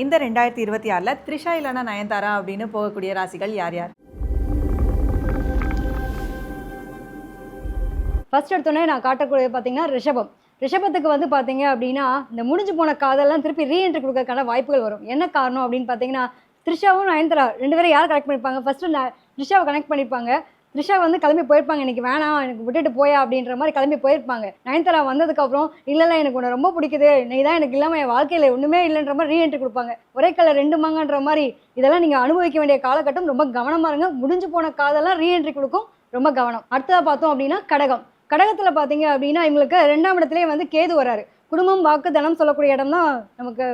இந்த 2026ல த்ரிஷா இல்லைனா நயன்தாரா அப்படின்னு போகக்கூடிய ராசிகள் யார் யார்? ஃபர்ஸ்ட் எடுத்தோடனே நான் காட்டக்கூடிய பார்த்தீங்கன்னா ரிஷபம். ரிஷபத்துக்கு வந்து பார்த்தீங்க அப்படின்னா, இந்த முடிஞ்சு போன காதெல்லாம் திருப்பி ரீஎன்ட்ரி கொடுக்கறதுக்கான வாய்ப்புகள் வரும். என்ன காரணம் அப்படின்னு பார்த்தீங்கன்னா, த்ரிஷாவும் நயன்தாரா 2 பேரும் யார் கனெக்ட் பண்ணியிருப்பாங்க? ஃபர்ஸ்ட்டு த்ரிஷாவை கனெக்ட் பண்ணியிருப்பாங்க. த்ரிஷா வந்து கிளம்பி போயிருப்பாங்க, இன்னைக்கு வேணாம் எனக்கு விட்டுட்டு போயா அப்படின்ற மாதிரி கிளம்பி போயிருப்பாங்க. நயன்தாரா வந்ததுக்கப்புறம் இல்லை எனக்கு உன்னை ரொம்ப பிடிக்குது, நீ தான் எனக்கு இல்லாமல் என் வாழ்க்கையில் ஒன்றுமே இல்லைன்ற மாதிரி ரீஎன்ட்ரி கொடுப்பாங்க. ஒரே கலர் 2 மாங்கன்ற மாதிரி இதெல்லாம் நீங்கள் அனுபவிக்க வேண்டிய காலகட்டம். ரொம்ப கவனமாக இருங்க. முடிஞ்சு போன காதெல்லாம் ரீஎன்ட்ரி கொடுக்கும், ரொம்ப கவனம். அடுத்ததாக பார்த்தோம் அப்படின்னா கடகம். கடகத்தில் பார்த்தீங்க அப்படின்னா இவங்களுக்கு 2ஆம் இடத்துலேயே வந்து கேது வராரு. குடும்பம் வாக்கு தனம் சொல்லக்கூடிய இடம் தான் நமக்கு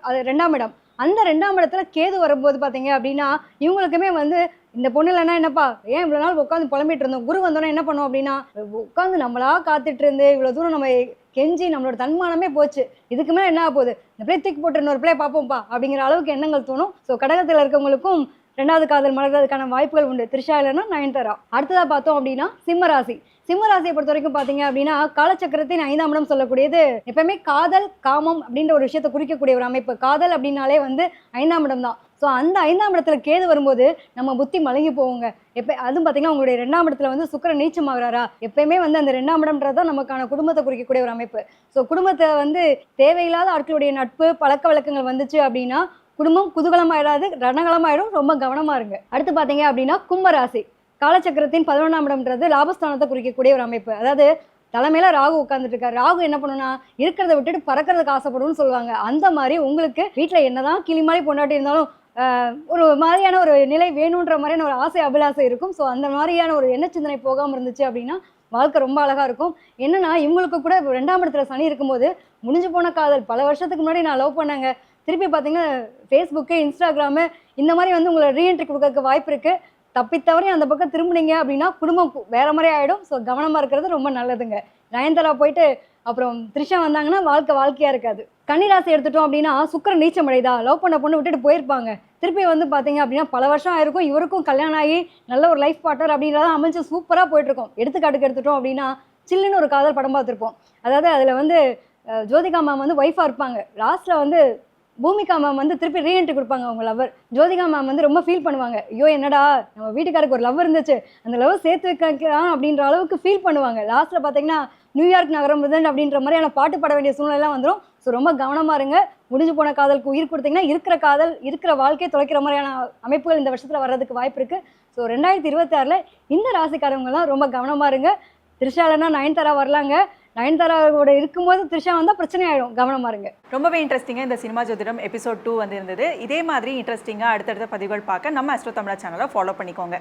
அது 2ஆம் இடம். அந்த 2ஆம் இடத்துல கேது வரும்போது பார்த்தீங்க அப்படின்னா இவங்களுக்குமே வந்து இந்த பொண்ணு இல்லைன்னா என்னப்பா ஏன் இவ்வளோ நாள் உட்காந்து புலம்பிட்டு இருந்தோம், குரு வந்தோன்னே என்ன பண்ணோம் அப்படின்னா உட்காந்து நம்மளா காத்துட்டு இருந்து இவ்வளோ தூரம் நம்ம கெஞ்சி நம்மளோட தன்மானமே போச்சு, இதுக்கு மேலே என்ன ஆக போகுது, இந்த பிள்ளை தூக்கி போட்டு இன்னொரு பிள்ளைய பார்ப்போம்ப்பா அப்படிங்கிற அளவுக்கு எண்ணங்கள் தோணும். ஸோ கடகத்தில் இருக்கவங்களுக்கும் 2வது காதல் மலர்றதுக்கான வாய்ப்புகள் உண்டு. த்ரிஷா இல்லைன்னா நயன்தாரா. அடுத்ததாக பார்த்தோம் அப்படின்னா சிம்மராசி. சிம்மராசியை பொறுத்த வரைக்கும் பார்த்தீங்க அப்படின்னா காலச்சக்கரத்தின் 5ஆம் இடம் சொல்லக்கூடியது எப்பவுமே காதல் காமம் அப்படின்ற ஒரு விஷயத்தை குறிக்கக்கூடிய ஒரு அமைப்பு. காதல் அப்படின்னாலே வந்து 5ஆம் இடம் தான். ஸோ அந்த 5ஆம் இடத்துல கேது வரும்போது நம்ம புத்தி மலங்கி போவோங்க. அதுவும் பார்த்தீங்கன்னா உங்களுடைய 2ஆம் இடத்துல வந்து சுக்கிரன் நீச்சமாகறாரா, எப்பயுமே வந்து அந்த 2ஆம் இடம்ன்றது தான் நமக்கான குடும்பத்தை குறிக்கக்கூடிய ஒரு அமைப்பு. ஸோ குடும்பத்தை வந்து தேவையில்லாத ஆட்களுடைய நட்பு பழக்க வழக்கங்கள் வந்துச்சு அப்படின்னா குடும்பம் குதூகலமாயிடாது, ரணகலமாயிடும். ரொம்ப கவனமா இருங்க. அடுத்து பார்த்தீங்க அப்படின்னா கும்பராசி. காலச்சக்கரத்தின் 11ஆம் இடம்ன்றது லாபஸ்தானத்தை குறிக்கக்கூடிய ஒரு அமைப்பு. அதாவது தலைமையில ராகு உட்கார்ந்துட்டு இருக்காரு. ராகு என்ன பண்ணுன்னா இருக்கிறத விட்டுட்டு பறக்கிறதுக்கு ஆசைப்படும்னு சொல்லுவாங்க. அந்த மாதிரி உங்களுக்கு வீட்டில் என்னதான் கிளி மாதிரி பொண்டாட்டி இருந்தாலும் ஒரு மாதிரியான ஒரு நிலை வேணுன்ற மாதிரியான ஒரு ஆசை அபிலாசை இருக்கும். ஸோ அந்த மாதிரியான ஒரு எண்ண சிந்தனை போகாமல் இருந்துச்சு அப்படின்னா வாழ்க்கை ரொம்ப அழகாக இருக்கும். என்னன்னா இவங்களுக்கு கூட 2ஆம் இடத்துல சனி இருக்கும்போது முடிஞ்சு போன காதல் பல வருஷத்துக்கு முன்னாடி நான் லவ் பண்ணாங்க, திருப்பி பார்த்தீங்கன்னா ஃபேஸ்புக்கு இன்ஸ்டாகிராமு இந்த மாதிரி வந்து உங்களை ரீஎன்ட்ரி கொடுக்கறதுக்கு வாய்ப்பு இருக்குது. தப்பித்தவரை அந்த பக்கம் திரும்பினீங்க அப்படின்னா குடும்பம் வேற மாதிரி ஆகிடும். ஸோ கவனமாக இருக்கிறது ரொம்ப நல்லதுங்க. நயன்தாரா போயிட்டு அப்புறம் த்ரிஷா வந்தாங்கன்னா வாழ்க்கையாக இருக்காது. கன்னிராசி எடுத்துட்டோம் அப்படின்னா சுக்கிரன் நீச்சம் அடைதா, லவ் பண்ண பொண்ணு விட்டுட்டு போயிருப்பாங்க. திருப்பி வந்து பார்த்தீங்க அப்படின்னா பல வருஷம் ஆயிருக்கும், இவருக்கும் கல்யாணம் ஆகி நல்ல ஒரு லைஃப் பார்ட்னர் அப்படின்றத அமைச்சு சூப்பராக போயிட்டுருக்கோம். எடுத்துக்காட்டுக்கு எடுத்துட்டோம் அப்படின்னா சில்லுன்னு ஒரு காதல் படம் பார்த்துருப்போம். அதாவது அதில் வந்து ஜோதிகா மேம் வந்து ஒய்ஃபாக இருப்பாங்க. லாஸ்ட்டில் வந்து பூமிகா மேம் வந்து திருப்பி ரீஎன்ட்ரி கொடுப்பாங்க அவங்க லவ்வர். ஜோதிகா மேம் வந்து ரொம்ப ஃபீல் பண்ணுவாங்க, ஐயோ என்னடா நம்ம வீட்டுக்காருக்கு ஒரு லவ் இருந்துச்சு, அந்த லவ் சேர்த்து வைக்கலாம் அப்படின்ற அளவுக்கு ஃபீல் பண்ணுவாங்க. லாஸ்ட்டில் பார்த்தீங்கன்னா நியூயார்க் நகரம் பிரதண்ட் அப்படின்ற மாதிரியான பாட்டு பாட வேண்டிய சூழ்நிலைலாம் வந்துடும். ஸோ ரொம்ப கவனமாக இருங்க. முடிஞ்சு போன காதலுக்கு உயிர் கொடுத்தீங்கன்னா இருக்கிற காதல் இருக்கிற வாழ்க்கையை தொலைக்கிற மாதிரியான அமைப்புகள் இந்த வருஷத்தில் வர்றதுக்கு வாய்ப்பு இருக்குது. ஸோ 2026ல் இந்த ராசிக்காரவங்கலாம் ரொம்ப கவனமாக இருங்க. த்ரிஷா இல்லைன்னா நயன்தாரா வரலாங்க. நயன்தாராவோட இருக்கும்போது த்ரிஷா வந்தால் பிரச்சனை ஆகிடும், கவனமாக இருங்க. ரொம்பவே இன்ட்ரெஸ்டிங்காக இந்த சினிமா ஜோதிடம் எபிசோட் 2 வந்து இருந்தது. இதே மாதிரி இன்ட்ரெஸ்டிங்காக அடுத்தடுத்த பதிவுகள் பார்க்க நம்ம அஸ்ட்ரோ தமிழா சேனலை ஃபாலோ பண்ணிக்கோங்க.